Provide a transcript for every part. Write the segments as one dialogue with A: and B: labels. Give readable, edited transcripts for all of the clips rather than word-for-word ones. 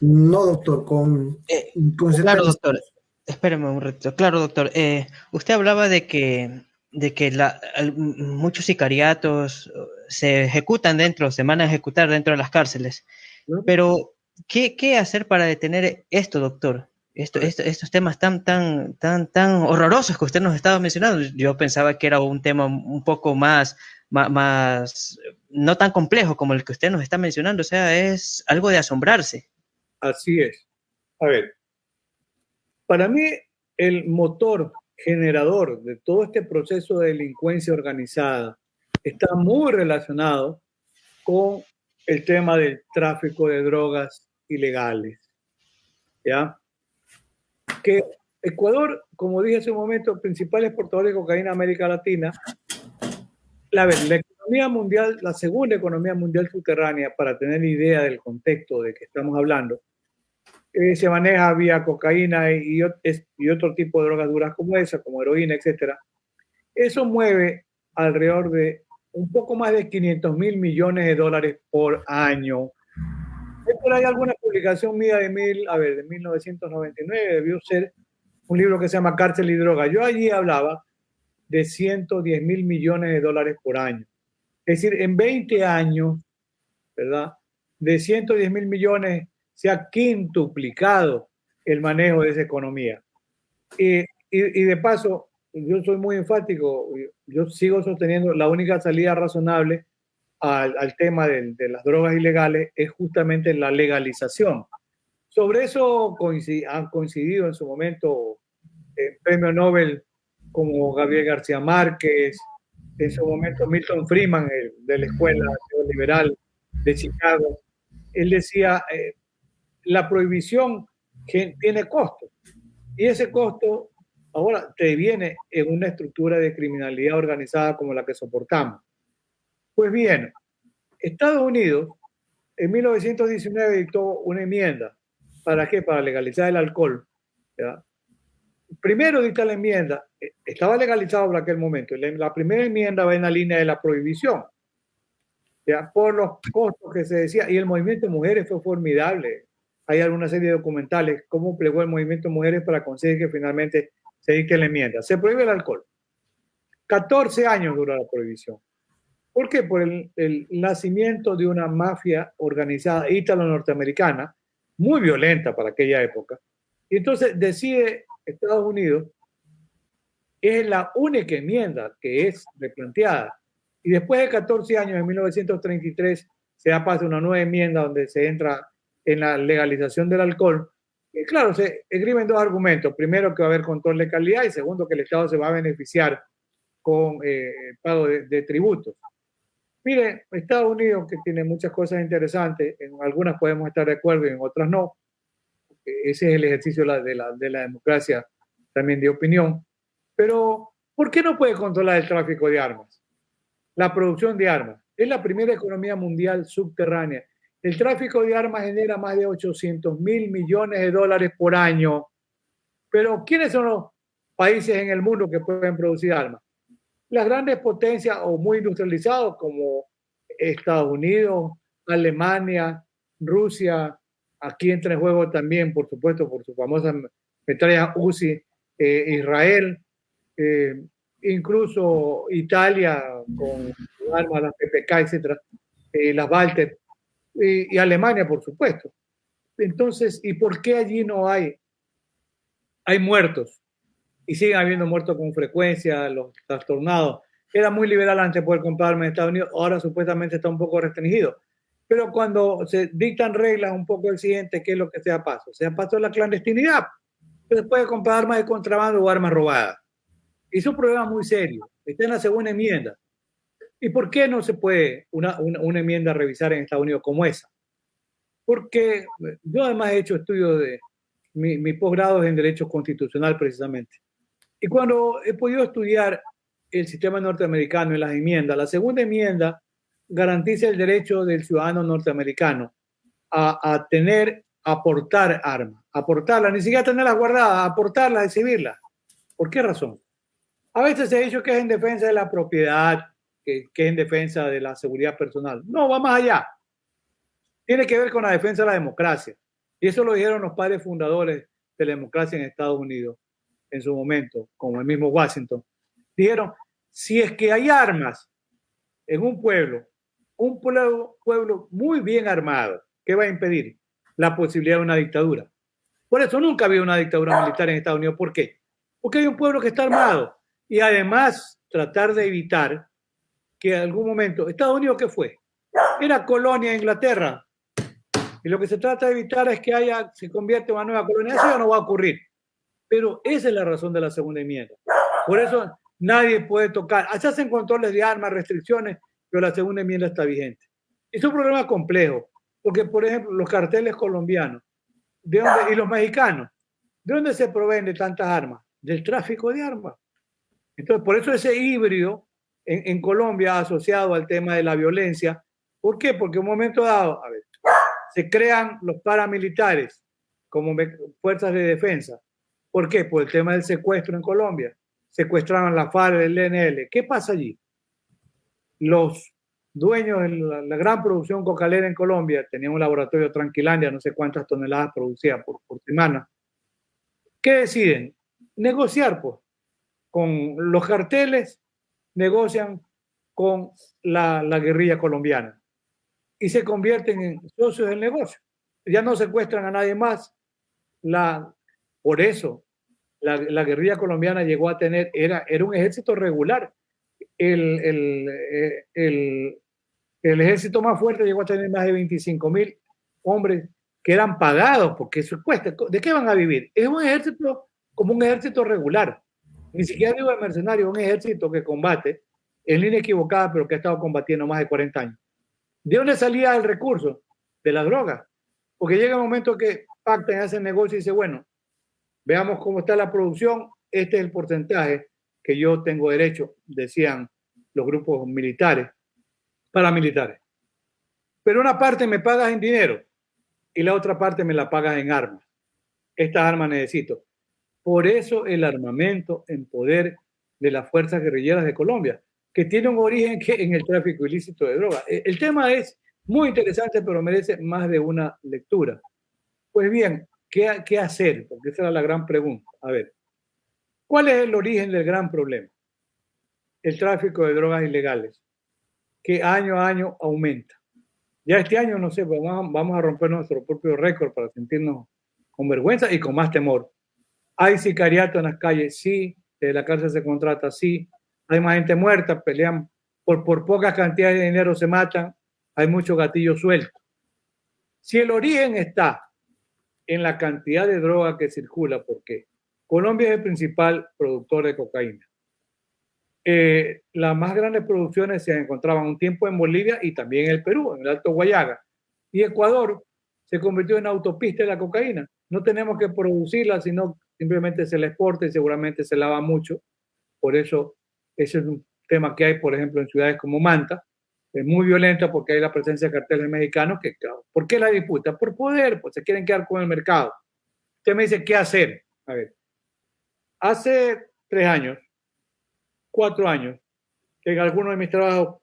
A: No, doctor,
B: Eh,
A: con
B: claro,
A: Z.
B: doctor. Espérame un ratito. Claro, doctor. Usted hablaba de que muchos sicariatos se ejecutan dentro, se van a ejecutar dentro de las cárceles.
A: ¿No?
B: Pero, ¿qué hacer para detener esto, doctor?
A: A ver,
B: Estos temas tan horrorosos que usted nos estaba mencionando. Yo pensaba que era un tema un poco más, no tan complejo como el que usted nos está mencionando. O sea, es algo de asombrarse.
A: así es. A ver, para mí el motor generador de todo este proceso de delincuencia organizada está muy relacionado con el tema del tráfico de drogas ilegales, ¿ya? Que Ecuador, como dije hace un momento, principal exportador de cocaína a América Latina. La economía mundial, la segunda economía mundial subterránea, para tener idea del contexto de que estamos hablando, se maneja vía cocaína y otro tipo de drogas duras como esa, como heroína, etcétera. Eso mueve alrededor de un poco más de 500.000 millones de dólares por año. Hay por ahí alguna publicación mía de 1999, debió ser un libro que se llama Cárcel y Droga. Yo allí hablaba de 110.000 millones de dólares por año. Es decir, en 20 años, ¿verdad? De 110.000 millones se ha quintuplicado el manejo de esa economía. Y de paso, yo soy muy enfático, yo sigo sosteniendo la única salida razonable al tema de las drogas ilegales es justamente la legalización. Sobre eso han coincidido en su momento premio Nobel como Gabriel García Márquez, en su momento Milton Friedman, de la Escuela Liberal de Chicago. Él decía, la prohibición que tiene costo, y ese costo ahora te viene en una estructura de criminalidad organizada como la que soportamos. Pues bien, Estados Unidos en 1919 dictó una enmienda. ¿Para qué? Para legalizar el alcohol. ¿Ya? Primero dicta la enmienda, estaba legalizado por aquel momento. La primera enmienda va en la línea de la prohibición, ¿ya? Por los costos que se decía. Y el movimiento de mujeres fue formidable. Hay alguna serie de documentales, cómo plegó el movimiento de mujeres para conseguir que finalmente se dicte la enmienda. Se prohíbe el alcohol. 14 años dura la prohibición. ¿Por qué? Por el nacimiento de una mafia organizada ítalo-norteamericana, muy violenta para aquella época. Y entonces decide Estados Unidos, es la única enmienda que es replanteada. Y después de 14 años, en 1933, se da paso a una nueva enmienda donde se entra en la legalización del alcohol. Y claro, se escriben dos argumentos. Primero, que va a haber control de calidad, y segundo, que el Estado se va a beneficiar con pago de tributos. Mire, Estados Unidos, que tiene muchas cosas interesantes, en algunas podemos estar de acuerdo y en otras no. Ese es el ejercicio de la democracia también de opinión. Pero, ¿por qué no puede controlar el tráfico de armas? La producción de armas. Es la primera economía mundial subterránea. El tráfico de armas genera más de 800.000 millones de dólares por año. Pero, ¿quiénes son los países en el mundo que pueden producir armas? Las grandes potencias o muy industrializados como Estados Unidos, Alemania, Rusia, aquí entra en juego también, por supuesto, por su famosa metralla UCI, Israel, eh, incluso Italia con armas, las PPK, etcétera, las Walter, y Alemania, por supuesto. Entonces, ¿y por qué allí no hay muertos? Y siguen habiendo muertos con frecuencia, los trastornados. Era muy liberal antes poder comprarme en Estados Unidos, ahora supuestamente está un poco restringido. Pero cuando se dictan reglas un poco exigentes, ¿qué es lo que se da paso? Se da paso a la clandestinidad. Se puede comprar armas de contrabando o armas robadas. Y es un problema muy serio. Está en la segunda enmienda. ¿Y por qué no se puede una enmienda revisar en Estados Unidos como esa? Porque yo además he hecho estudios mi posgrado es en Derecho Constitucional precisamente. Y cuando he podido estudiar el sistema norteamericano y las enmiendas, la segunda enmienda garantiza el derecho del ciudadano norteamericano a tener, a portar armas, a portarlas, ni siquiera tenerlas guardadas, a portarlas, a exhibirlas. ¿Por qué razón? A veces se ha dicho que es en defensa de la propiedad, que es en defensa de la seguridad personal. No, va más allá. Tiene que ver con la defensa de la democracia. Y eso lo dijeron los padres fundadores de la democracia en Estados Unidos en su momento, como el mismo Washington. Dijeron, si es que hay armas en un pueblo muy bien armado, ¿qué va a impedir? La posibilidad de una dictadura. Por eso nunca había una dictadura militar en Estados Unidos. ¿Por qué? Porque hay un pueblo que está armado. Y además tratar de evitar que en algún momento, Estados Unidos, ¿qué fue? Era colonia de Inglaterra. Y lo que se trata de evitar es que se convierta en una nueva colonia. Eso ya no va a ocurrir. Pero esa es la razón de la segunda enmienda. Por eso nadie puede tocar. Se hacen controles de armas, restricciones, pero la segunda enmienda está vigente. Es un problema complejo, porque, por ejemplo, los carteles colombianos y los mexicanos, ¿de dónde se proveen de tantas armas? Del tráfico de armas. Entonces, por eso ese híbrido en Colombia asociado al tema de la violencia. ¿Por qué? Porque en un momento dado, a ver, se crean los paramilitares como fuerzas de defensa. ¿Por qué? Por el tema del secuestro en Colombia. Secuestraban la FARC, el ENL. ¿Qué pasa allí? Los dueños de la gran producción cocalera en Colombia, tenían un laboratorio Tranquilandia, no sé cuántas toneladas producía por semana. ¿Qué deciden? Negociar, pues, con los carteles, negocian con la guerrilla colombiana y se convierten en socios del negocio. Ya no secuestran a nadie más. Por eso la guerrilla colombiana llegó a tener, era un ejército regular. El ejército más fuerte llegó a tener más de 25,000 hombres que eran pagados, porque eso cuesta. ¿De qué van a vivir? Es un ejército como un ejército regular. Ni siquiera digo de mercenarios, un ejército que combate en línea equivocada, pero que ha estado combatiendo más de 40 años. ¿De dónde salía el recurso? De la droga. Porque llega un momento que pactan, hacen negocio y dice, bueno, veamos cómo está la producción, este es el porcentaje que yo tengo derecho, decían los grupos militares, paramilitares. Pero una parte me pagas en dinero y la otra parte me la pagas en armas. Estas armas necesito. Por eso el armamento en poder de las fuerzas guerrilleras de Colombia, que tiene un origen en el tráfico ilícito de drogas. El tema es muy interesante, pero merece más de una lectura. Pues bien, ¿qué hacer? Porque esa era la gran pregunta. A ver, ¿cuál es el origen del gran problema? El tráfico de drogas ilegales, que año a año aumenta. Ya este año, no sé, vamos a romper nuestro propio récord para sentirnos con vergüenza y con más temor. Hay sicariato en las calles, sí. De la cárcel se contrata, sí. Hay más gente muerta, pelean por pocas cantidades de dinero, se matan. Hay muchos gatillos sueltos. Si el origen está en la cantidad de droga que circula, porque Colombia es el principal productor de cocaína. Las más grandes producciones se encontraban un tiempo en Bolivia y también en el Perú, en el Alto Guayaga. Y Ecuador se convirtió en autopista de la cocaína. No tenemos que producirla, sino simplemente se la exporta y seguramente se lava mucho. Por eso, ese es un tema que hay, por ejemplo, en ciudades como Manta. Es muy violenta porque hay la presencia de carteles mexicanos. ¿Por qué la disputa? Por poder, pues se quieren quedar con el mercado. Usted me dice, ¿qué hacer? A ver, hace 3 años, 4 años, que en algunos de mis trabajos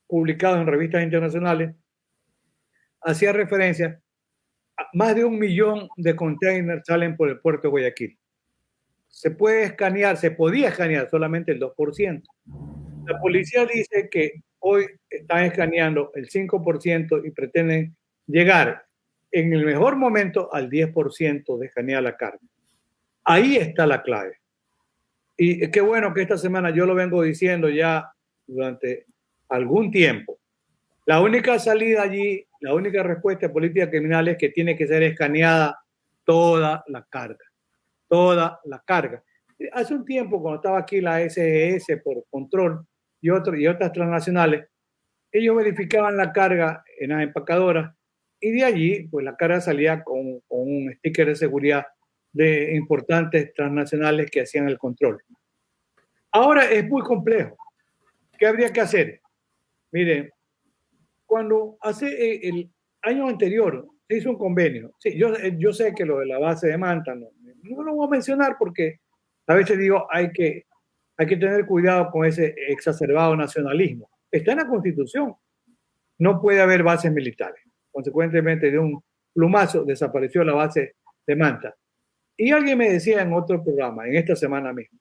A: publicados en revistas internacionales, hacía referencia a más de 1 millón de containers salen por el puerto de Guayaquil. Se podía escanear solamente el 2%. La policía dice que hoy están escaneando el 5% y pretenden llegar en el mejor momento al 10% de escanear la carga. Ahí está la clave. Y qué bueno que esta semana yo lo vengo diciendo ya durante algún tiempo. La única salida allí, la única respuesta de política criminal es que tiene que ser escaneada toda la carga. Toda la carga. Hace un tiempo, cuando estaba aquí la SGS por control y otras transnacionales, ellos verificaban la carga en las empacadoras y de allí, pues la carga salía con un sticker de seguridad de importantes transnacionales que hacían el control. Ahora es muy complejo. ¿Qué habría que hacer? Miren, cuando hace el año anterior se hizo un convenio. Sí, yo sé que lo de la base de Manta no lo voy a mencionar porque a veces digo hay que tener cuidado con ese exacerbado nacionalismo. Está en la Constitución. No puede haber bases militares. Consecuentemente, de un plumazo, desapareció la base de Manta. Y alguien me decía en otro programa, en esta semana mismo,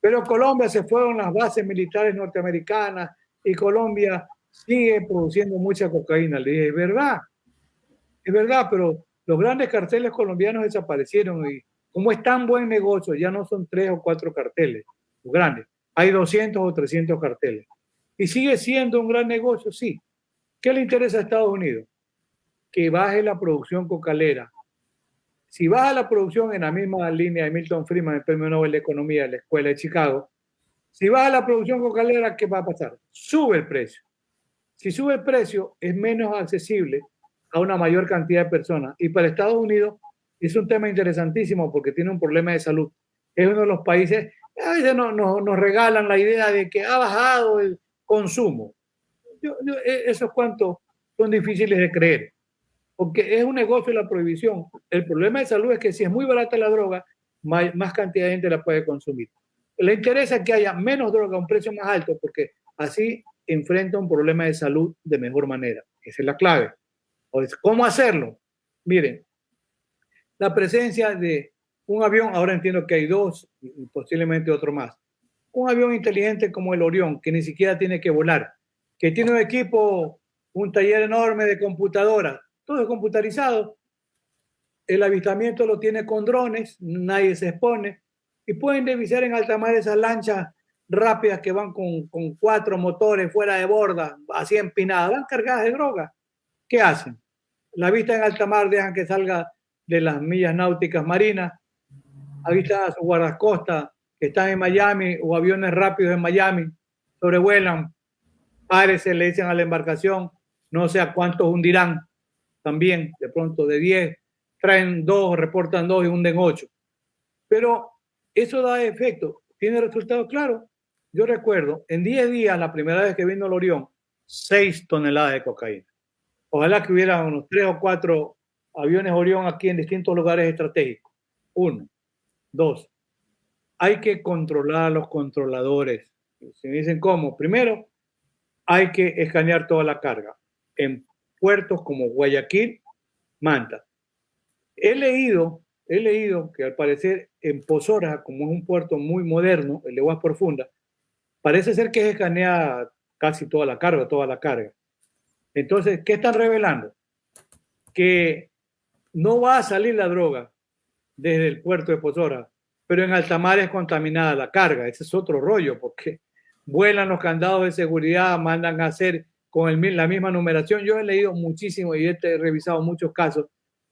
A: pero Colombia se fueron las bases militares norteamericanas y Colombia sigue produciendo mucha cocaína. Le dije, es verdad, pero los grandes carteles colombianos desaparecieron y como es tan buen negocio, ya no son 3 o 4 carteles, los grandes. Hay 200 o 300 carteles. Y sigue siendo un gran negocio, sí. ¿Qué le interesa a Estados Unidos? Que baje la producción cocalera. Si baja la producción en la misma línea de Milton Friedman, el Premio Nobel de Economía de la Escuela de Chicago, si baja la producción cocalera, ¿qué va a pasar? Sube el precio. Si sube el precio, es menos accesible a una mayor cantidad de personas. Y para Estados Unidos es un tema interesantísimo porque tiene un problema de salud. Es uno de los países, a veces nos regalan la idea de que ha bajado el consumo. Esos cuantos son difíciles de creer, porque es un negocio la prohibición. El problema de salud es que si es muy barata la droga, más cantidad de gente la puede consumir. Le interesa que haya menos droga a un precio más alto porque así enfrenta un problema de salud de mejor manera. Esa es la clave. ¿Cómo hacerlo? Miren, la presencia de un avión, ahora entiendo que hay 2 y posiblemente otro más. Un avión inteligente como el Orión, que ni siquiera tiene que volar, que tiene un equipo, un taller enorme de computadoras, todo es computarizado. El avistamiento lo tiene con drones, nadie se expone, y pueden divisar en alta mar esas lanchas rápidas que van con 4 motores fuera de borda, así empinadas, van cargadas de droga. ¿Qué hacen? La vista en alta mar dejan que salga de las millas náuticas marinas, avistan a sus guardacostas que están en Miami o aviones rápidos en Miami, sobrevuelan, párese, le dicen a la embarcación, no sé a cuántos hundirán, también de pronto de 10, traen 2, reportan 2 y hunden 8. Pero eso da efecto, tiene resultados claros. Yo recuerdo, en 10 días, la primera vez que vino el Orión, 6 toneladas de cocaína. Ojalá que hubiera unos 3 o 4 aviones Orión aquí en distintos lugares estratégicos. 1, 2. Hay que controlar a los controladores. Si me dicen cómo, primero hay que escanear toda la carga en puertos como Guayaquil, Manta. He leído que al parecer en Pozora, como es un puerto muy moderno, el de Aguas Profundas, parece ser que se escanea casi toda la carga. Entonces, ¿qué están revelando? Que no va a salir la droga desde el puerto de Pozora, pero en alta mar es contaminada la carga. Ese es otro rollo, porque vuelan los candados de seguridad, mandan a hacer con la misma numeración. Yo he leído muchísimo y he revisado muchos casos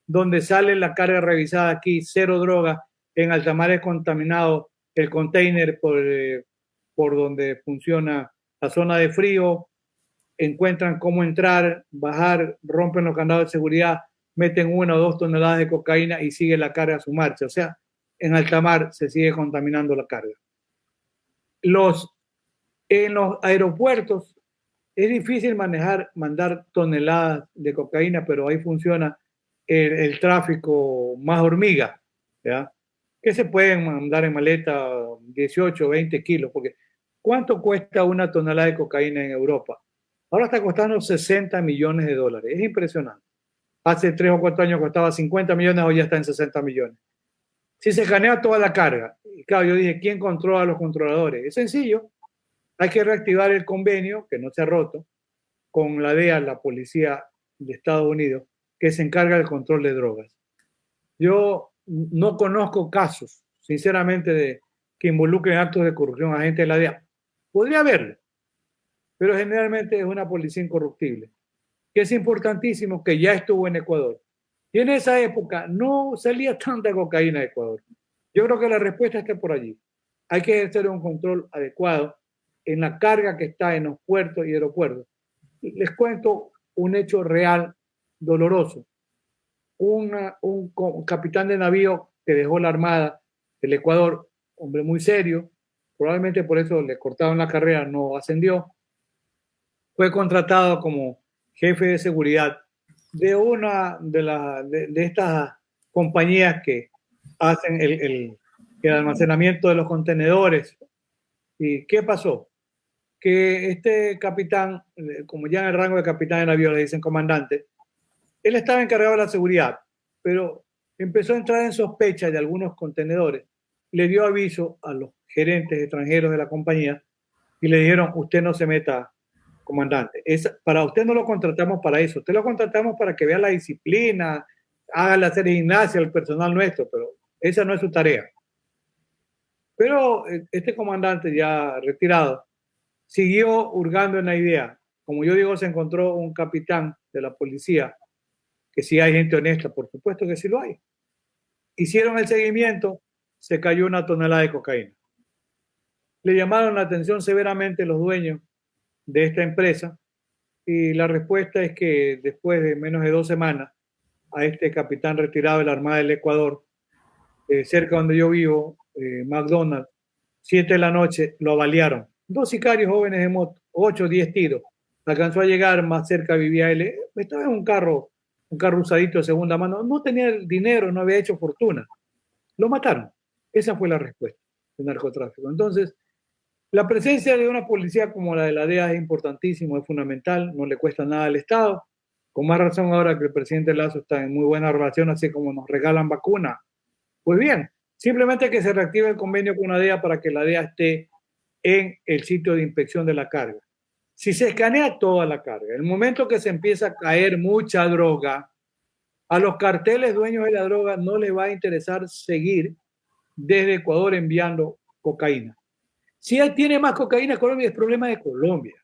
A: donde sale la carga revisada aquí, 0 droga, en alta mar es contaminado el container por donde funciona la zona de frío, encuentran cómo entrar, bajar, rompen los candados de seguridad, meten 1 o 2 toneladas de cocaína y sigue la carga a su marcha. O sea, en alta mar se sigue contaminando la carga. En los aeropuertos es difícil mandar toneladas de cocaína, pero ahí funciona el tráfico más hormiga, ¿ya? Que se pueden mandar en maleta 18 o 20 kilos, porque ¿cuánto cuesta una tonelada de cocaína en Europa? Ahora está costando 60 millones de dólares. Es impresionante. Hace 3 o 4 años costaba 50 millones, hoy ya está en 60 millones. Si se escanea toda la carga, y claro, yo dije, ¿quién controla a los controladores? Es sencillo. Hay que reactivar el convenio, que no se ha roto, con la DEA, la Policía de Estados Unidos, que se encarga del control de drogas. Yo no conozco casos, sinceramente, que involucren actos de corrupción a gente de la DEA. Podría haberlo, pero generalmente es una policía incorruptible, que es importantísimo, que ya estuvo en Ecuador. Y en esa época no salía tanta cocaína de Ecuador. Yo creo que la respuesta está por allí. Hay que ejercer un control adecuado en la carga que está en los puertos y aeropuertos. Les cuento un hecho real, doloroso. Un capitán de navío que dejó la Armada del Ecuador, hombre muy serio, probablemente por eso le cortaron la carrera, no ascendió, fue contratado como jefe de seguridad de una de estas compañías que hacen el almacenamiento de los contenedores. ¿Y qué pasó? Que este capitán, como ya en el rango de capitán de navío le dicen comandante, Él estaba encargado de la seguridad, pero empezó a entrar en sospecha de algunos contenedores. Le dio aviso a los gerentes extranjeros de la compañía y le dijeron, usted no se meta, comandante. Para usted no lo contratamos para eso, usted lo contratamos para que vea la disciplina, haga hacer gimnasia al personal nuestro, pero esa no es su tarea. Pero este comandante ya retirado siguió hurgando en la idea. Como yo digo, se encontró un capitán de la policía, que sí hay gente honesta, por supuesto que sí lo hay. Hicieron el seguimiento, se cayó 1 tonelada de cocaína. Le llamaron la atención severamente los dueños de esta empresa y la respuesta es que después de menos de 2 semanas, a este capitán retirado de la Armada del Ecuador, cerca donde yo vivo, McDonald's, 7 de la noche, lo balearon. 2 sicarios jóvenes de moto, 8 o 10 tiros. Alcanzó a llegar, más cerca vivía él. Estaba en un carro usadito de segunda mano. No tenía el dinero, no había hecho fortuna. Lo mataron. Esa fue la respuesta del narcotráfico. Entonces, la presencia de una policía como la de la DEA es importantísimo, es fundamental, no le cuesta nada al Estado. Con más razón ahora que el presidente Lazo está en muy buena relación, así como nos regalan vacunas. Pues bien, simplemente que se reactive el convenio con la DEA para que la DEA esté en el sitio de inspección de la carga. Si se escanea toda la carga, el momento que se empieza a caer mucha droga, a los carteles dueños de la droga no les va a interesar seguir desde Ecuador enviando cocaína. Si tiene más cocaína Colombia, es problema de Colombia.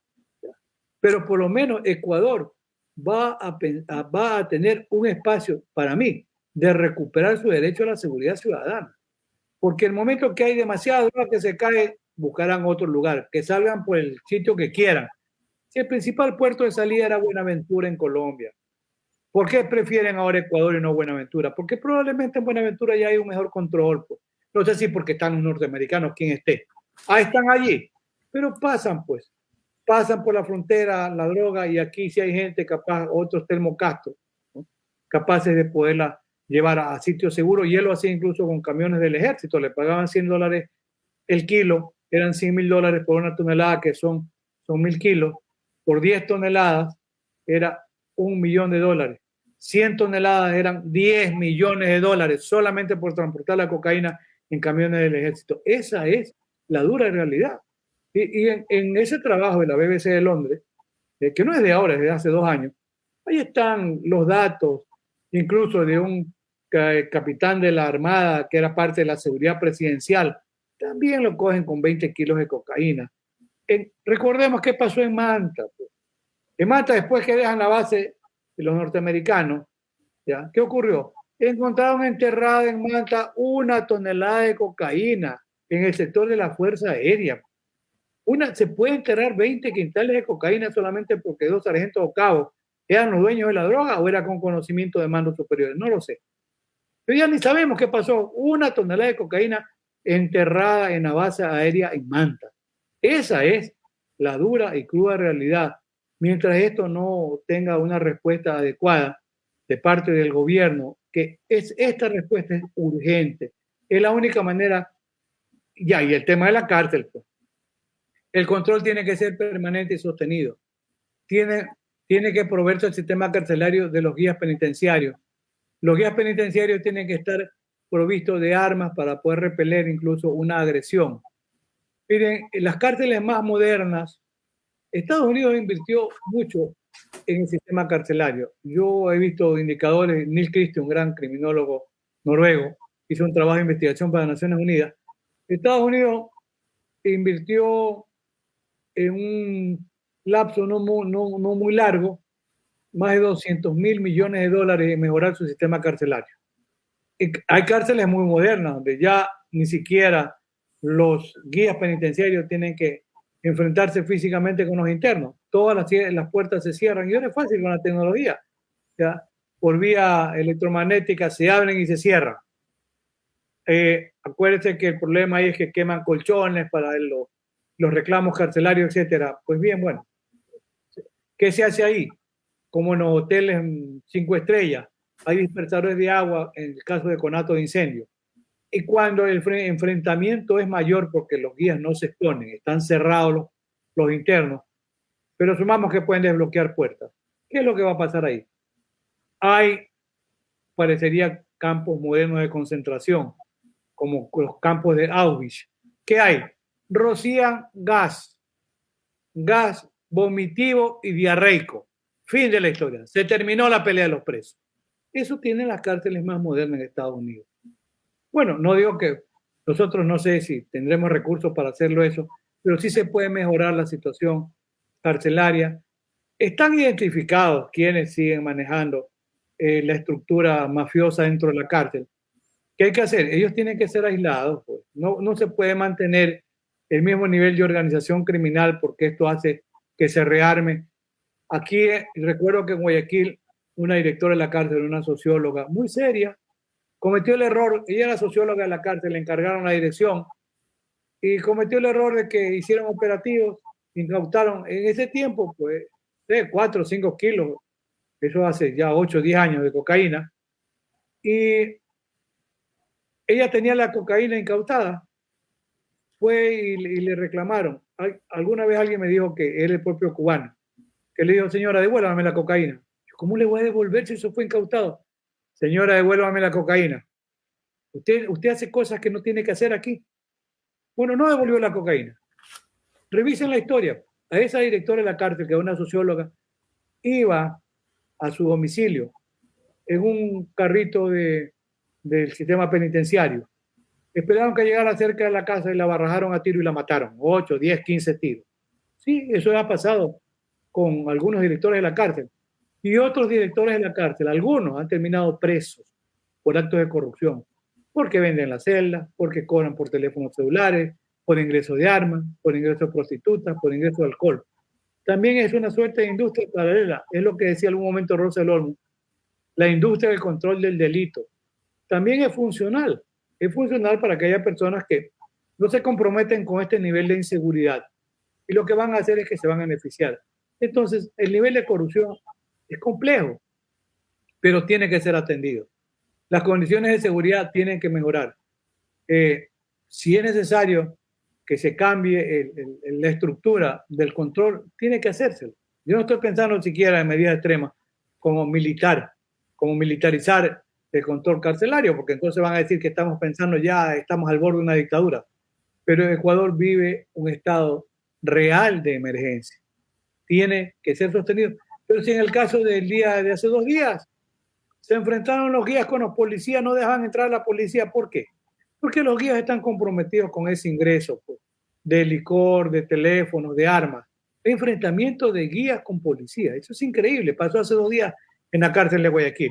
A: Pero por lo menos Ecuador va a tener un espacio, para mí, de recuperar su derecho a la seguridad ciudadana. Porque el momento que hay demasiada droga que se cae, buscarán otro lugar, que salgan por el sitio que quieran. Si el principal puerto de salida era Buenaventura en Colombia, ¿por qué prefieren ahora Ecuador y no Buenaventura? Porque probablemente en Buenaventura ya hay un mejor control. Pues. No sé si porque están los norteamericanos, quien esté. Ah, están allí, pero pasan pues. Pasan por la frontera la droga y aquí sí hay gente capaz, otros termocastros, ¿no? Capaces de poderla llevar a sitios seguros, y él lo hacía incluso con camiones del ejército, le pagaban $100 el kilo, eran $100,000 por 1 tonelada, que son 1.000 kilos, por 10 toneladas era $1.000.000, 100 toneladas eran $10 millones solamente por transportar la cocaína en camiones del ejército. Esa es la dura realidad. Y en ese trabajo de la BBC de Londres, que no es de ahora, es de hace 2 años, ahí están los datos, incluso de un capitán de la Armada que era parte de la seguridad presidencial, también lo cogen con 20 kilos de cocaína. Recordemos qué pasó en Manta. Pues. En Manta, después que dejan la base de los norteamericanos, ¿ya? ¿Qué ocurrió? Encontraron enterrada en Manta 1 tonelada de cocaína en el sector de la Fuerza Aérea. Se puede enterrar 20 quintales de cocaína solamente porque 2 sargentos o cabos eran los dueños de la droga o era con conocimiento de mandos superiores, no lo sé. Pero ya ni sabemos qué pasó. 1 tonelada de cocaína enterrada en la base aérea en Manta. Esa es la dura y cruda realidad. Mientras esto no tenga una respuesta adecuada de parte del gobierno, que esta respuesta es urgente, es la única manera. Ya, y el tema de la cárcel, pues. El control tiene que ser permanente y sostenido. Tiene que proveerse el sistema carcelario de los guías penitenciarios. Los guías penitenciarios tienen que estar provistos de armas para poder repeler incluso una agresión. Miren, en las cárceles más modernas, Estados Unidos invirtió mucho en el sistema carcelario. Yo he visto indicadores, Neil Christie, un gran criminólogo noruego, hizo un trabajo de investigación para Naciones Unidas. Estados Unidos invirtió en un lapso no muy largo, más de $200.000 millones en mejorar su sistema carcelario. Y hay cárceles muy modernas, donde ya ni siquiera los guías penitenciarios tienen que enfrentarse físicamente con los internos. Todas las puertas se cierran y ahora es fácil con la tecnología. ¿Ya? Por vía electromagnética se abren y se cierran. Acuérdense que el problema ahí es que queman colchones para los reclamos carcelarios, etcétera. Pues bien, bueno, ¿qué se hace ahí? Como en los hoteles 5 estrellas, hay dispersadores de agua en el caso de conato de incendio. Y cuando el enfrentamiento es mayor porque los guías no se exponen, están cerrados los internos, pero sumamos que pueden desbloquear puertas. ¿Qué es lo que va a pasar ahí? Hay, parecería, campos modernos de concentración, como los campos de Auschwitz. ¿Qué hay? Rocían gas vomitivo y diarreico. Fin de la historia. Se terminó la pelea de los presos. Eso tienen las cárceles más modernas en Estados Unidos. Bueno, no digo que nosotros no sé si tendremos recursos para hacerlo eso, pero sí se puede mejorar la situación carcelaria. Están identificados quienes siguen manejando la estructura mafiosa dentro de la cárcel. ¿Qué hay que hacer? Ellos tienen que ser aislados. Pues. No se puede mantener el mismo nivel de organización criminal porque esto hace que se rearme. Aquí recuerdo que en Guayaquil una directora de la cárcel, una socióloga muy seria, cometió el error, ella era socióloga de la cárcel, le encargaron la dirección y cometió el error de que hicieron operativos, incautaron en ese tiempo, pues, 4 o 5 kilos, eso hace ya 8 o 10 años de cocaína, y ella tenía la cocaína incautada, fue y le reclamaron. Alguna vez alguien me dijo que era el propio cubano, que le dijo, señora, devuélvame la cocaína. ¿Cómo le voy a devolver si eso fue incautado? Señora, devuélvame la cocaína. Usted hace cosas que no tiene que hacer aquí. Bueno, no devolvió la cocaína. Revisen la historia. A esa directora de la cárcel, que es una socióloga, iba a su domicilio en un carrito del sistema penitenciario. Esperaron que llegara cerca de la casa y la barrajaron a tiro y la mataron. 8, 10, 15 tiros. Sí, eso ha pasado con algunos directores de la cárcel. Y otros directores de la cárcel, algunos han terminado presos por actos de corrupción, porque venden las celdas, porque cobran por teléfonos celulares, por ingreso de armas, por ingreso de prostitutas, por ingreso de alcohol. También es una suerte de industria paralela, es lo que decía en algún momento Rosa Olmo, la industria del control del delito. También es funcional para que haya personas que no se comprometen con este nivel de inseguridad y lo que van a hacer es que se van a beneficiar. Entonces, el nivel de corrupción es complejo, pero tiene que ser atendido. Las condiciones de seguridad tienen que mejorar. Si es necesario que se cambie la estructura del control, tiene que hacérselo. Yo no estoy pensando siquiera en medidas extremas como militarizar el control carcelario, porque entonces van a decir que estamos pensando ya, estamos al borde de una dictadura. Pero Ecuador vive un estado real de emergencia. Tiene que ser sostenido. Pero si en el caso del día de hace 2 días se enfrentaron los guías con los policías, no dejaban entrar a la policía, ¿por qué? Porque los guías están comprometidos con ese ingreso pues, de licor, de teléfonos, de armas. Enfrentamiento de guías con policías. Eso es increíble. Pasó hace 2 días en la cárcel de Guayaquil.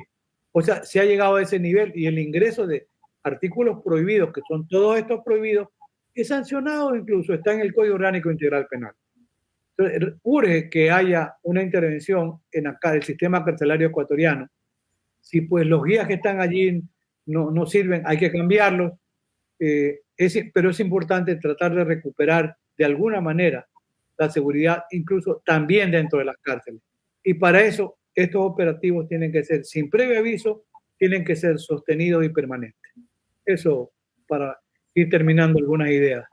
A: O sea, se ha llegado a ese nivel y el ingreso de artículos prohibidos, que son todos estos prohibidos, es sancionado incluso, está en el Código Orgánico Integral Penal. Entonces, urge que haya una intervención en acá del sistema carcelario ecuatoriano. Si pues los guías que están allí no sirven, hay que cambiarlos, pero es importante tratar de recuperar de alguna manera la seguridad, incluso también dentro de las cárceles. Y para eso, estos operativos tienen que ser sin previo aviso, tienen que ser sostenidos y permanentes. Eso para ir terminando algunas ideas.